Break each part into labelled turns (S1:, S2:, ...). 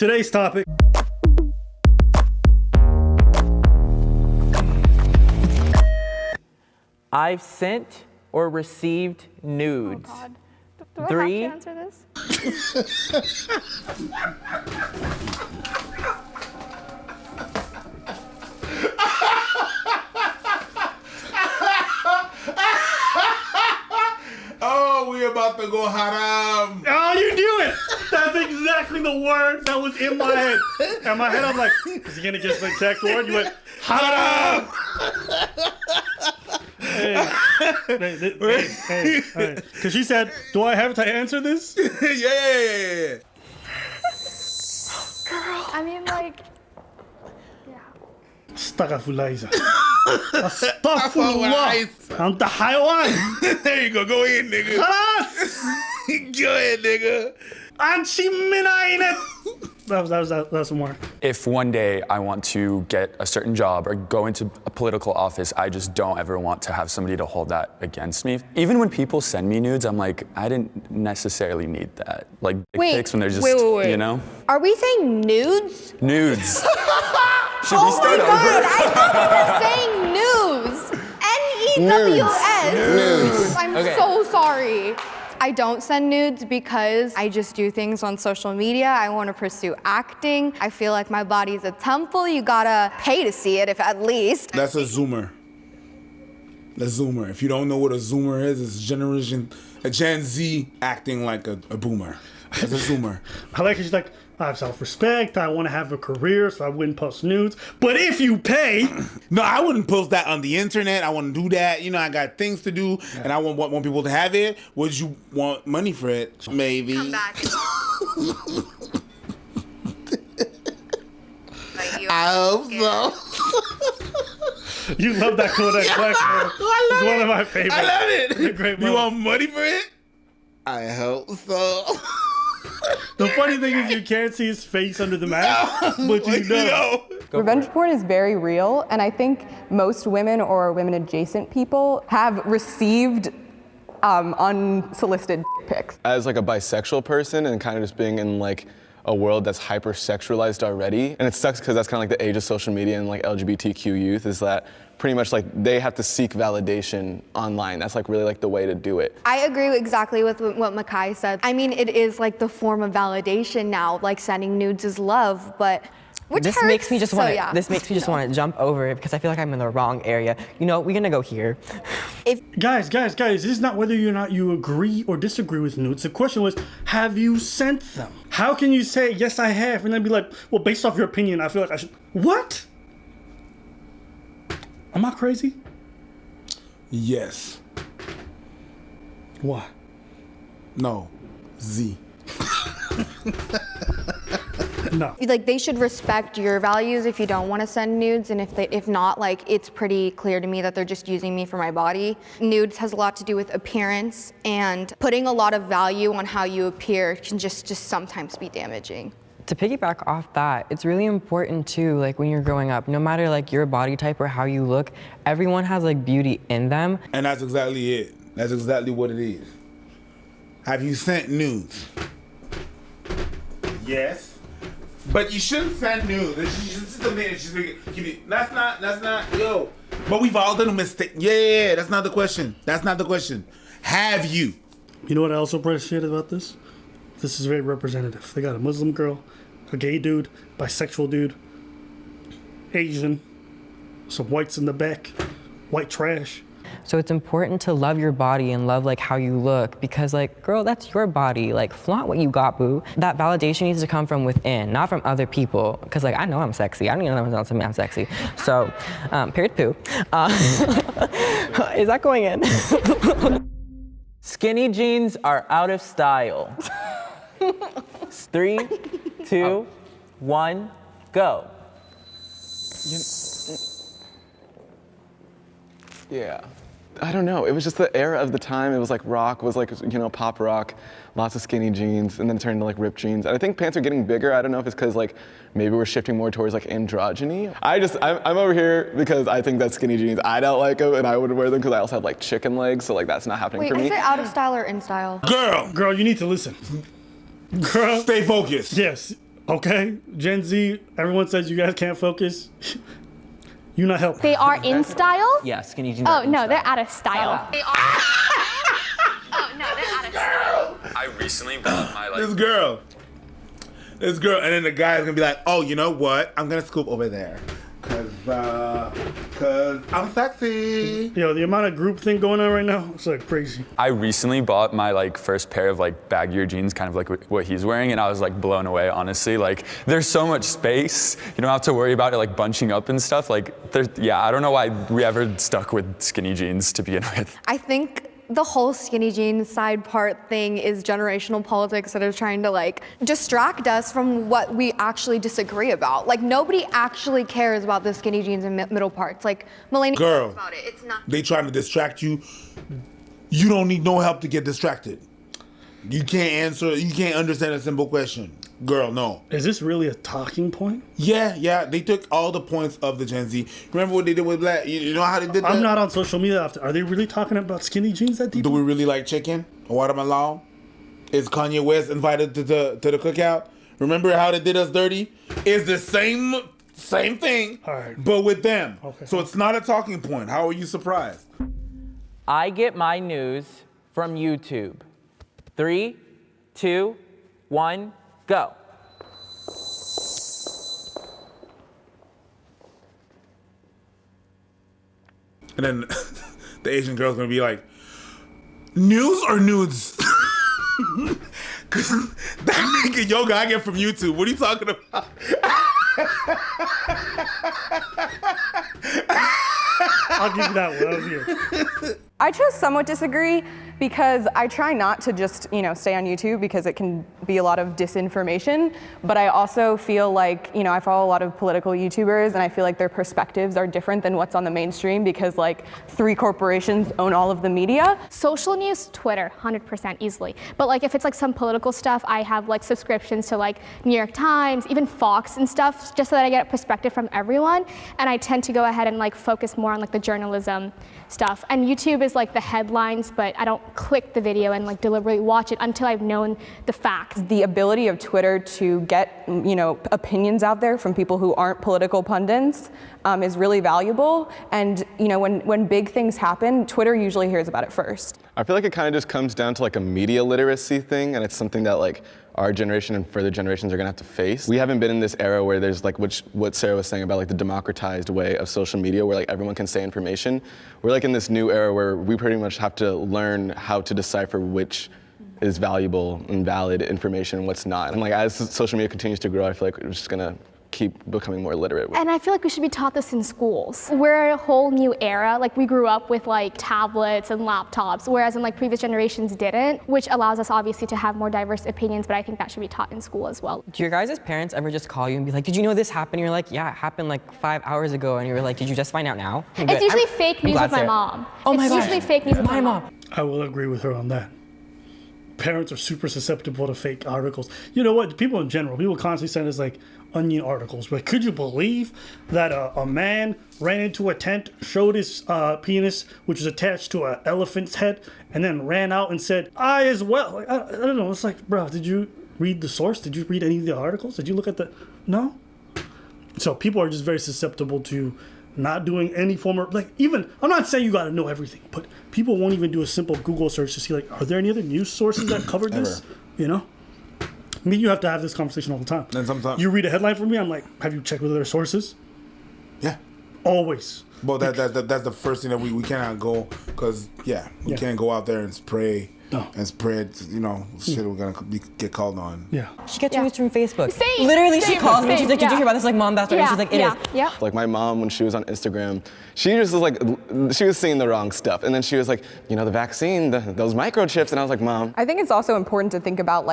S1: Today's topic.
S2: I've sent or received nudes.
S3: Oh God. Do I
S2: 3.
S3: have to answer this?
S4: Oh, we about to go haram.
S1: Oh, you knew it! That's exactly the word that was in my head. In my head, I'm like, is he gonna guess the exact word? You went, haram! Hey. Because she said, do I have to answer this?
S4: Yeah.
S3: I mean, like, yeah.
S1: Astaghfirullah. Astaghfirullah. Anta haywan.
S4: There you go. Go in, nigga.
S1: Khalas.
S4: Go ahead, nigga.
S1: Anchi minainet. That was some more.
S5: If one day I want to get a certain job or go into a political office, I just don't ever want to have somebody to hold that against me. Even when people send me nudes, I'm like, I didn't necessarily need that. Like dick pics when they're just, you know?
S6: Are we saying nudes?
S5: Nudes. Should
S6: Oh
S5: we start
S6: my God,
S5: over?
S6: I thought we were saying news. N-E-W-S. I'm
S2: Okay.
S6: so sorry. I don't send nudes because I just do things on social media. I want to pursue acting. I feel like my body's a temple. You gotta pay to see it, if at least.
S4: That's a zoomer. A zoomer. If you don't know what a zoomer is, it's a Gen Z acting like a boomer. That's a zoomer.
S1: I like it. She's like, I have self-respect. I want to have a career, so I wouldn't post nudes. But if you pay,
S4: No, I wouldn't post that on the internet. I wouldn't do that. You know, I got things to do, and I want people to have it. Would you want money for it? Maybe.
S6: Come back.
S4: I hope so.
S1: you love that Kodak Black. It's one of my favorites.
S4: I love
S1: It's a
S4: it.
S1: great
S4: You
S1: moment.
S4: want money for it? I hope so.
S1: The funny thing is you can't see his face under the mask, but you know.
S7: Revenge porn is very real, and I think most women or women adjacent people have received unsolicited pics.
S8: As like a bisexual person and kind of just being in like a world that's hyper-sexualized already, and it sucks because that's kind of like the age of social media and like LGBTQ youth, is that pretty much like they have to seek validation online. That's like really like the way to do it.
S6: I agree exactly with what Makai said. I mean, it is like the form of validation now, like sending nudes is love, but which
S2: This
S6: hurts,
S2: makes me just
S6: so
S2: want to.
S6: yeah.
S2: This makes me just want to jump over it because I feel like I'm in the wrong area. You know, we're gonna go here.
S1: Guys, this is not whether or not you agree or disagree with nudes. The question was, have you sent them? How can you say, yes, I have, and then be like, well, based off your opinion, I feel like I should. What? Am I crazy?
S4: Yes.
S1: Why?
S4: No. Z.
S1: No.
S6: Like they should respect your values if you don't want to send nudes, and if not, like it's pretty clear to me that they're just using me for my body. Nudes has a lot to do with appearance, and putting a lot of value on how you appear can just sometimes be damaging.
S2: To piggyback off that, it's really important too, like when you're growing up, no matter like your body type or how you look, everyone has like beauty in them.
S4: And that's exactly it. That's exactly what it is. Have you sent nudes? Yes. But you shouldn't send nudes. That's not, yo. But we've all done a mistake. Yeah, that's not the question. That's not the question. Have you?
S1: You know what I also appreciate about this? This is very representative. They got a Muslim girl, a gay dude, bisexual dude, Asian, some whites in the back, white trash.
S2: So it's important to love your body and love like how you look because like, girl, that's your body. Like flaunt what you got, boo. That validation needs to come from within, not from other people. Cause like, I know I'm sexy. I don't even know anyone else tell me I'm sexy. So, period poo. Is that going in? Skinny jeans are out of style. 3, 2, 1, go.
S8: Yeah. I don't know. It was just the era of the time. It was like rock was like, you know, pop rock, lots of skinny jeans, and then it turned into like ripped jeans. And I think pants are getting bigger. I don't know if it's because like maybe we're shifting more towards like androgyny. I'm over here because I think that skinny jeans, I don't like them, and I wouldn't wear them because I also have like chicken legs, so like that's not happening
S6: Wait,
S8: for me.
S6: is it out of style or in style?
S4: Girl,
S1: Girl, you need to listen. Girl,
S4: stay focused.
S1: yes. Okay, Gen Z, everyone says you guys can't focus. You're not helping.
S9: They are in style?
S10: Yeah, skinny jeans.
S9: Oh, no, they're out of style.
S6: They are. Oh no, they're out of style.
S5: I recently bought my
S4: This girl, and then the guy's gonna be like, oh, you know what? I'm gonna scoop over there, cause I'm sexy.
S1: Yo, the amount of group thing going on right now, it's like crazy.
S5: I recently bought my like first pair of like baggier jeans, kind of like what he's wearing, and I was like blown away, honestly. Like there's so much space. You don't have to worry about it like bunching up and stuff. Like yeah, I don't know why we ever stuck with skinny jeans to begin with.
S6: I think the whole skinny jeans side part thing is generational politics that are trying to like distract us from what we actually disagree about. Like nobody actually cares about the skinny jeans and middle parts. Like millennials
S4: Girl,
S6: about it. It's not.
S4: They trying to distract you. You don't need no help to get distracted. You can't answer. You can't understand a simple question. Girl, no.
S1: Is this really a talking point?
S4: Yeah. They took all the points of the Gen Z. Remember what they did with Black? You know how they did that?
S1: I'm not on social media after. Are they really talking about skinny jeans that deep?
S4: Do we really like chicken? Watermelon? Is Kanye West invited to the cookout? Remember how they did us dirty? It's the same thing,
S1: All right.
S4: but with them.
S1: Okay.
S4: So it's not a talking point. How are you surprised?
S10: I get my news from YouTube. 3, 2, 1, go.
S4: And then the Asian girl's gonna be like, news or nudes? Cause that nigga yoga I get from YouTube. What are you talking about?
S1: I'll give you that one. That was you.
S7: I just somewhat disagree because I try not to just, stay on YouTube because it can be a lot of disinformation, but I also feel like, I follow a lot of political YouTubers and I feel like their perspectives are different than what's on the mainstream because 3 corporations own all of the media.
S9: Social news, Twitter, 100% easily. But if it's some political stuff, I have subscriptions to New York Times, even Fox and stuff, just so that I get a perspective from everyone. And I tend to go ahead and focus more on the journalism stuff. And YouTube is the headlines, but I don't click the video and deliberately watch it until I've known the facts.
S7: The ability of Twitter to get, opinions out there from people who aren't political pundits is really valuable. And, when big things happen, Twitter usually hears about it first.
S8: I feel like it kind of just comes down to a media literacy thing, and it's something that our generation and further generations are gonna have to face. We haven't been in this era where there's what Sarah was saying about the democratized way of social media where everyone can say information. We're in this new era where we pretty much have to learn how to decipher which is valuable and valid information and what's not. And as social media continues to grow, I feel like we're just gonna keep becoming more literate.
S9: And I feel like we should be taught this in schools. We're in a whole new era. We grew up with tablets and laptops, whereas in previous generations didn't, which allows us obviously to have more diverse opinions, but I think that should be taught in school as well.
S2: Do your guys' parents ever just call you and be like, did you know this happened? You're like, yeah, it happened 5 hours ago. And you're like, did you just find out now?
S9: It's usually fake news with my mom.
S2: Oh my
S9: God. It's
S2: gosh.
S9: usually fake news with my mom.
S1: I will agree with her on that. Parents are super susceptible to fake articles. You know what? People in general, people constantly send us onion articles. But could you believe that a man ran into a tent, showed his penis, which was attached to an elephant's head, and then ran out and said, I as well. I don't know. It's bro, did you read the source? Did you read any of the articles? Did you look at the... No? So people are just very susceptible to not doing any form of even I'm not saying you got to know everything, but people won't even do a simple Google search to see are there any other news sources that covered this? I mean, you have to have this conversation all the time.
S4: And sometimes
S1: you read a headline from me, I'm like, have you checked with other sources?
S4: Yeah.
S1: Always.
S4: Well, that's the first thing that we cannot go because we can't go out there and spray.
S1: No.
S4: And spread, shit we're gonna get called on.
S1: Yeah.
S2: She gets news from Facebook.
S9: Same,
S2: Literally, she
S9: same,
S2: calls me.
S9: same,
S2: She's like, did you hear about this? Mom, that's right. And she's like, it is.
S9: Yeah.
S8: My mom, when she was on Instagram, she just was she was seeing the wrong stuff. And then she was like, the vaccine, those microchips. And I was like, Mom.
S7: I think it's also important to think about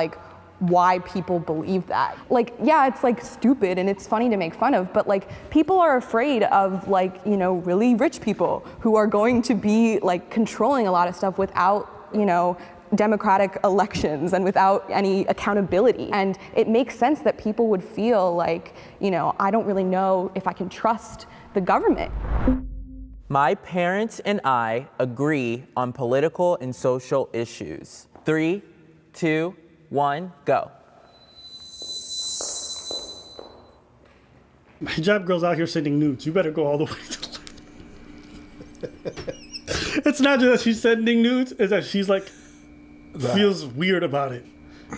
S7: why people believe that. It's stupid and it's funny to make fun of, but people are afraid of really rich people who are going to be controlling a lot of stuff without, democratic elections and without any accountability. And it makes sense that people would feel I don't really know if I can trust the government.
S10: My parents and I agree on political and social issues. 3, 2, 1, go.
S1: Hijab girls out here sending nudes. You better go all the way to It's not just that she's sending nudes, it's that she's like, feels weird about it.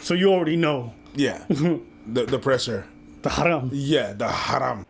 S1: So you already know.
S4: Yeah. The pressure.
S1: The haram.
S4: Yeah, the haram.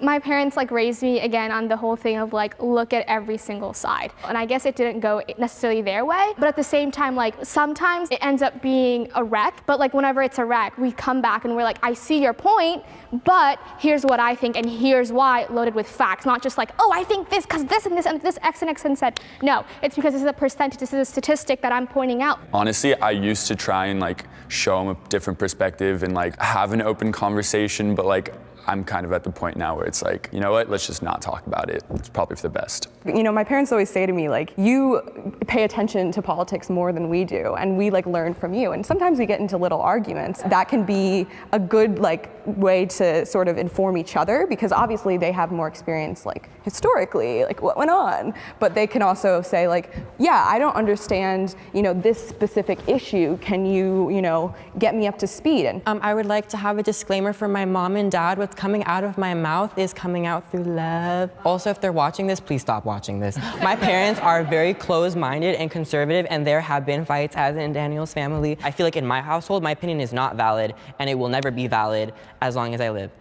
S9: My parents like raised me again on the whole thing of like, look at every single side. And I guess it didn't go necessarily their way, but at the same time, like sometimes it ends up being a wreck, but like whenever it's a wreck, we come back and we're like, I see your point, but here's what I think and here's why, loaded with facts, not just like, oh, I think this because this and this and this X and X and said. No, it's because this is a percentage, this is a statistic that I'm pointing out.
S5: Honestly, I used to try and like show them a different perspective and like have an open conversation, but like I'm kind of at the point now where it's like, you know what, let's just not talk about it. It's probably for the best.
S7: You know, my parents always say to me, like, you pay attention to politics more than we do, and we like learn from you. And sometimes we get into little arguments. That can be a good like way to sort of inform each other, because obviously they have more experience like historically, like what went on. But they can also say like, yeah, I don't understand, you know, this specific issue. Can you, you know, get me up to speed? And
S2: I would like to have a disclaimer for my mom and dad. What's coming out of my mouth is coming out through love. Also, if they're watching this, please stop watching this. My parents are very closed-minded and conservative, and there have been fights, as in Daniel's family. I feel like in my household, my opinion is not valid, and it will never be valid as long as I live.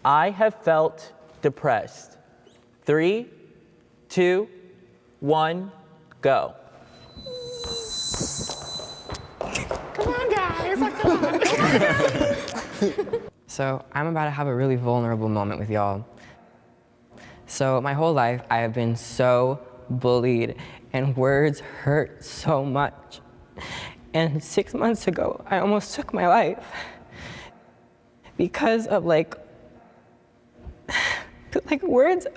S10: I have felt depressed. 3, 2, 1, go.
S1: Come on, guys. Come on.
S2: So I'm about to have a really vulnerable moment with y'all. So my whole life, I have been so bullied, and words hurt so much. And 6 months ago, I almost took my life because of like words,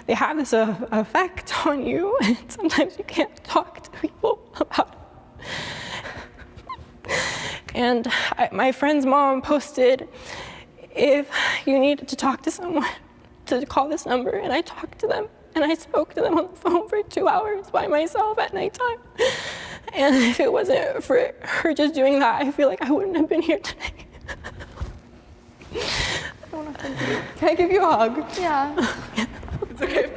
S2: they have this effect on you, and sometimes you can't talk to people about it. And my friend's mom posted, if you needed to talk to someone, to call this number, and I talked to them, and I spoke to them on the phone for 2 hours by myself at nighttime. And if it wasn't for her just doing that, I feel like I wouldn't have been here today.
S7: can I give you a hug?
S9: Yeah.
S7: It's okay.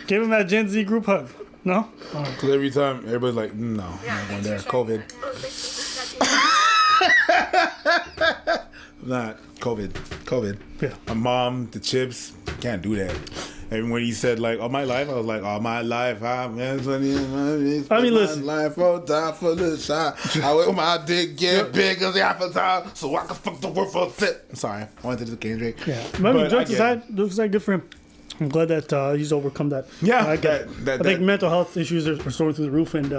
S1: Give him that Gen Z group hug. No? All right.
S4: Because every time, everybody's like, no, I'm not going there. COVID. Not COVID.
S1: Yeah.
S4: My mom, the chips, can't do that. And when he said like all my life, I was like, all my life, I mean,
S1: listen.
S4: life on time for the shot. I let my dick get big as the apple time, so I can fuck the world for a sip. I'm sorry, I went to the Kendrick.
S1: Yeah. Maybe jokes aside, good for him. I'm glad that he's overcome that.
S4: Yeah,
S1: I get it. I think mental health issues are soaring through the roof, and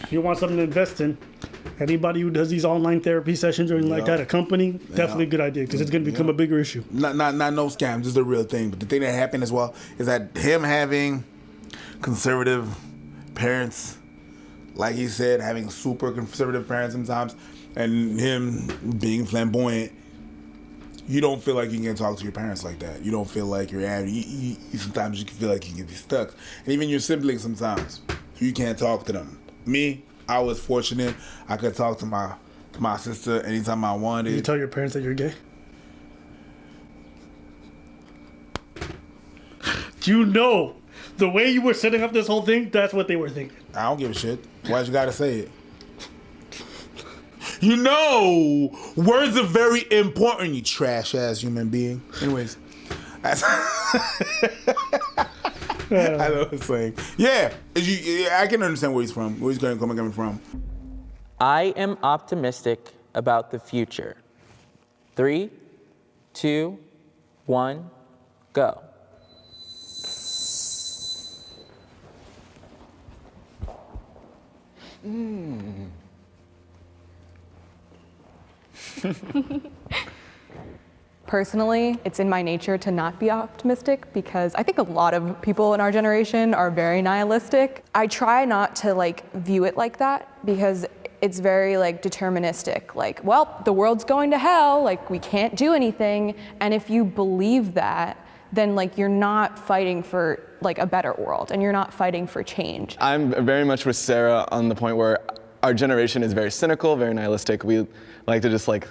S1: if you want something to invest in, anybody who does these online therapy sessions or anything like that, a company, definitely a good idea, because it's going to become a bigger issue.
S4: Not no scams, this is the real thing. But the thing that happened as well is that him having conservative parents, like he said, having super conservative parents sometimes, and him being flamboyant, you don't feel like you can talk to your parents like that. You don't feel like you're sometimes you can feel like you can be stuck. And even your siblings sometimes, you can't talk to them. Me, I was fortunate. I could talk to my sister anytime I wanted.
S1: Did you tell your parents that you're gay? You know, the way you were setting up this whole thing, that's what they were thinking.
S4: I don't give a shit. Why'd you gotta say it? You know, words are very important, you trash-ass human being. Anyways. I know what I'm saying. Yeah, I can understand where he's from, where he's coming from.
S10: I am optimistic about the future. 3, 2, 1, go.
S7: Personally, it's in my nature to not be optimistic, because I think a lot of people in our generation are very nihilistic. I try not to like view it like that, because it's very like deterministic. Like, well, the world's going to hell, like we can't do anything. And if you believe that, then like you're not fighting for like a better world, and you're not fighting for change.
S8: I'm very much with Sarah on the point where our generation is very cynical, very nihilistic. We like to just like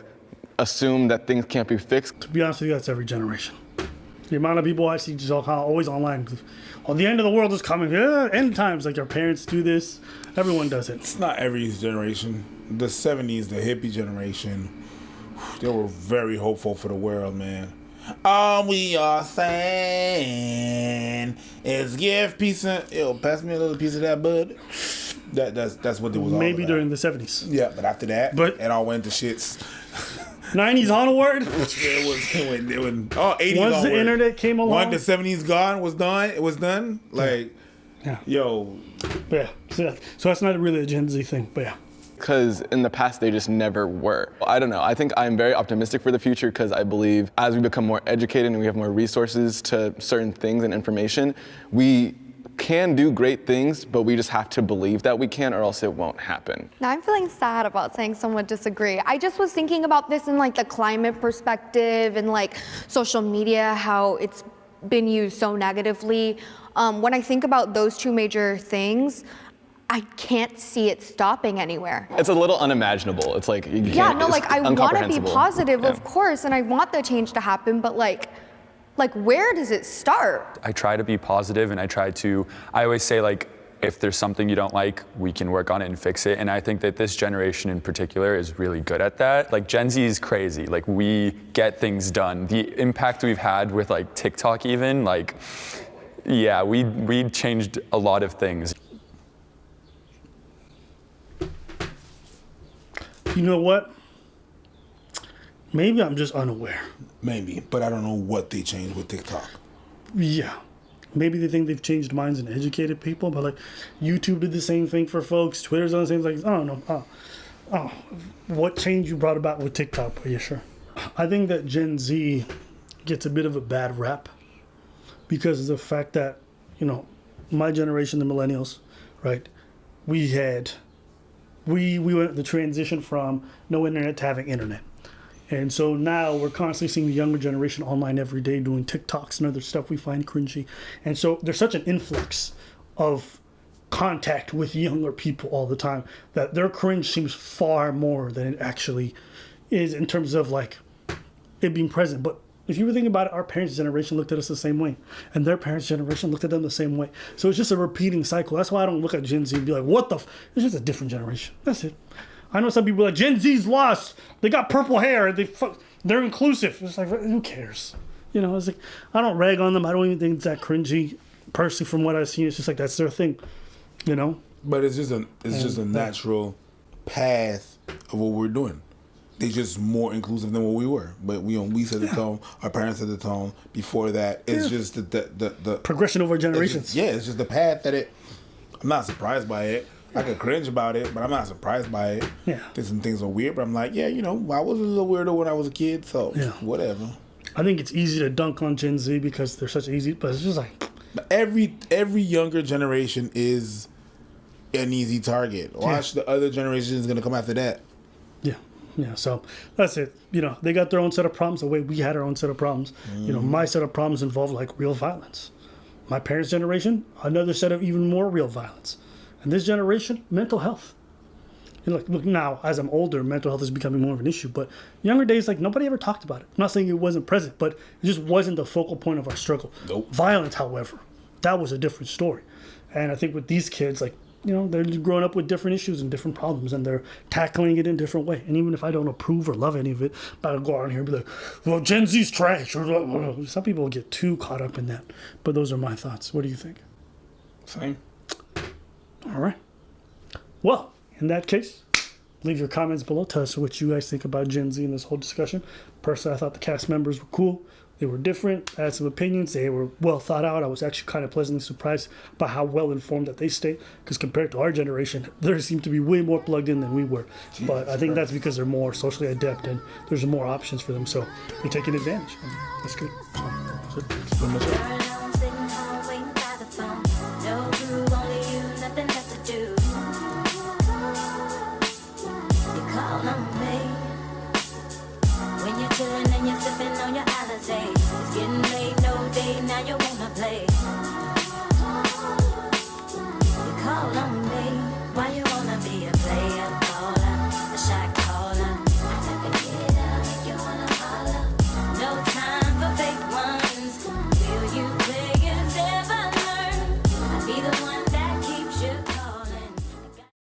S8: assume that things can't be fixed.
S1: To be honest with you, that's every generation. The amount of people I see just always online. Oh, the end of the world is coming. Yeah, end times. Like their parents do this. Everyone does it.
S4: It's not every generation. The 70s, the hippie generation, they were very hopeful for the world, man. All we are saying is give peace and pass me a little piece of that bud. That's what it was all
S1: Maybe
S4: about.
S1: during the 70s.
S4: Yeah, but after that, it all went to shits.
S1: 90s onward.
S4: It went 80s
S1: Once
S4: onward.
S1: the internet came along.
S4: Once the 70s gone, it was done. Like,
S1: yeah.
S4: Yo.
S1: Yeah. So that's not really a Gen Z thing, but yeah.
S8: Because in the past, they just never were. I don't know. I think I'm very optimistic for the future because I believe as we become more educated and we have more resources to certain things and information, we can do great things, but we just have to believe that we can or else it won't happen.
S6: Now I'm feeling sad about saying someone disagree. I just was thinking about this in like the climate perspective and like social media, how it's been used so negatively. When I think about those two major things, I can't see it stopping anywhere.
S8: It's a little unimaginable. It's like, you can't,
S6: I want to be positive,
S8: Yeah.
S6: of course, and I want the change to happen, but like where does it start?
S5: I try to be positive, and I always say, like, if there's something you don't like, we can work on it and fix it. And I think that this generation in particular is really good at that. Like, Gen Z is crazy. Like, we get things done. The impact we've had with like TikTok even, like, yeah, we changed a lot of things.
S1: You know what? Maybe I'm just unaware.
S4: Maybe, but I don't know what they changed with TikTok.
S1: Yeah. Maybe they think they've changed minds and educated people, but like YouTube did the same thing for folks. Twitter's on the same thing. I don't know. What change you brought about with TikTok? Are you sure? I think that Gen Z gets a bit of a bad rap because of the fact that, my generation, the millennials, right? We went the transition from no internet to having internet. And so now we're constantly seeing the younger generation online every day doing TikToks and other stuff we find cringy. And so there's such an influx of contact with younger people all the time that their cringe seems far more than it actually is in terms of like it being present. But if you were thinking about it, our parents' generation looked at us the same way, and their parents' generation looked at them the same way. So it's just a repeating cycle. That's why I don't look at Gen Z and be like, what the it's just a different generation. That's it. I know some people are like, Gen Z's lost. They got purple hair. They're inclusive. It's like, who cares? It's like, I don't rag on them. I don't even think it's that cringy. Personally, from what I've seen, it's just like, that's their thing,
S4: But it's just a natural path of what we're doing. They're just more inclusive than what we were. But we set the tone. Our parents set the tone. Before that, it's just the
S1: progression over generations.
S4: It's just the path that I'm not surprised by it. I could cringe about it, but I'm not surprised by it.
S1: Yeah.
S4: There's some things are weird, but I'm like, I was a little weirdo when I was a kid, so whatever.
S1: I think it's easy to dunk on Gen Z because they're such easy, but it's just like...
S4: But every younger generation is an easy target. Watch the other generation is going to come after that.
S1: Yeah, so that's it. They got their own set of problems the way we had our own set of problems. My set of problems involved like real violence. My parents' generation, another set of even more real violence. And this generation, mental health. Look now, as I'm older, mental health is becoming more of an issue. But younger days, like nobody ever talked about it. I'm not saying it wasn't present, but it just wasn't the focal point of our struggle.
S4: Nope.
S1: Violence, however, that was a different story. And I think with these kids, like, they're growing up with different issues and different problems, and they're tackling it in a different way. And even if I don't approve or love any of it, I'll go out here and be like, well, Gen Z's trash. Some people get too caught up in that. But those are my thoughts. What do you think?
S4: Same.
S1: All right. Well, in that case, leave your comments below. Tell us what you guys think about Gen Z in this whole discussion. Personally, I thought the cast members were cool. They were different. I had some opinions. They were well thought out. I was actually kind of pleasantly surprised by how well informed that they stay. Because compared to our generation, they seem to be way more plugged in than we were. But I think that's because they're more socially adept and there's more options for them. So they're taking advantage. And that's good. So, that's it.